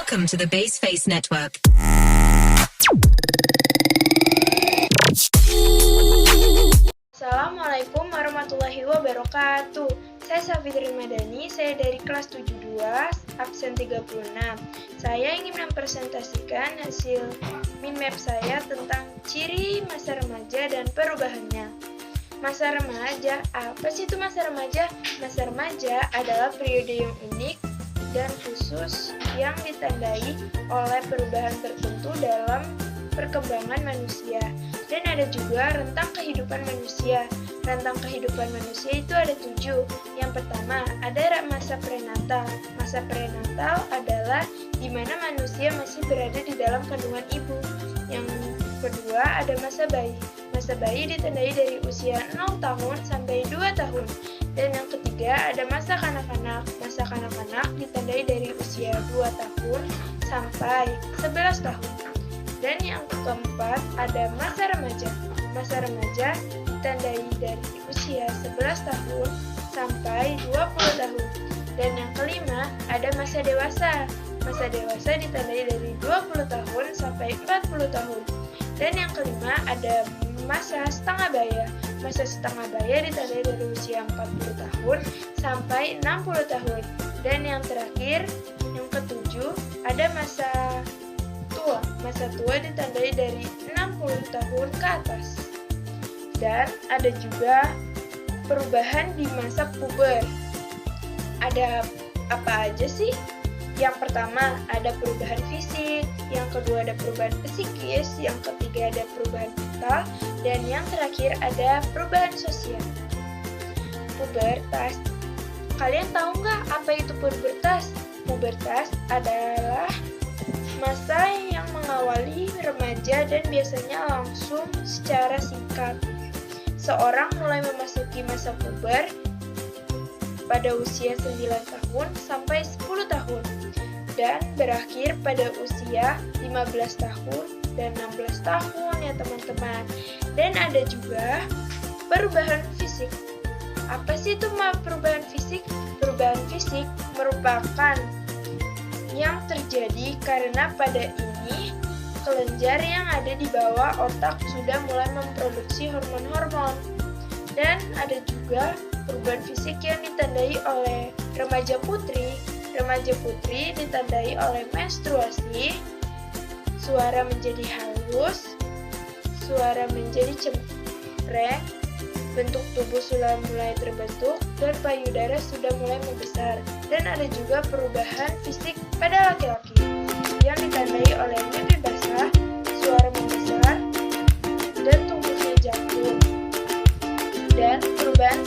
Welcome to the Baseface Network. Assalamualaikum warahmatullahi wabarakatuh. Saya Safitri Madani, saya dari kelas 72, absen 36. Saya ingin mempresentasikan hasil minmap saya tentang ciri masa remaja dan perubahannya. Masa remaja, apa sih itu masa remaja? Masa remaja adalah periode yang unik dan khusus yang ditandai oleh perubahan tertentu dalam perkembangan manusia. Dan ada juga rentang kehidupan manusia. Rentang kehidupan manusia itu ada 7. Yang pertama, ada masa prenatal. Masa prenatal adalah di mana manusia masih berada di dalam kandungan ibu. Yang kedua, ada masa bayi. Masa bayi ditandai dari usia 0 tahun sampai 2 tahun. Dan yang ketiga, ada masa kanak-kanak. Masa kanak-kanak ditandai dari usia 2 tahun sampai 11 tahun. Dan yang keempat, ada masa remaja. Masa remaja ditandai dari usia 11 tahun sampai 20 tahun. Dan yang kelima, ada masa dewasa. Masa dewasa ditandai dari 20 tahun sampai 40 tahun. Dan yang kelima, ada masa setengah baya. Masa setengah baya ditandai dari usia 40 tahun sampai 60 tahun. Dan yang terakhir, yang ketujuh, ada masa tua. Masa tua ditandai dari 60 tahun ke atas. Dan ada juga perubahan di masa puber. Ada apa aja sih? Yang pertama ada perubahan fisik, yang kedua ada perubahan psikis, yang ketiga ada perubahan mental, dan yang terakhir ada perubahan sosial. Pubertas. Kalian tahu nggak apa itu pubertas? Pubertas adalah masa yang mengawali remaja dan biasanya langsung secara singkat. Seorang mulai memasuki masa puber pada usia 9 tahun sampai 10 tahun dan berakhir pada usia 15 tahun dan 16 tahun ya teman-teman. Dan ada juga perubahan fisik. Apa sih itu perubahan fisik? Perubahan fisik merupakan yang terjadi karena pada ini kelenjar yang ada di bawah otak sudah mulai memproduksi hormon-hormon. Dan ada juga perubahan fisik yang ditandai oleh remaja putri. Remaja putri ditandai oleh menstruasi, suara menjadi halus, suara menjadi cempreng, bentuk tubuh sudah mulai terbentuk, dan payudara sudah mulai membesar. Dan ada juga perubahan fisik pada laki-laki yang ditandai oleh mimpi basah, suara membesar, dan tumbuhnya jantung. Dan perubahan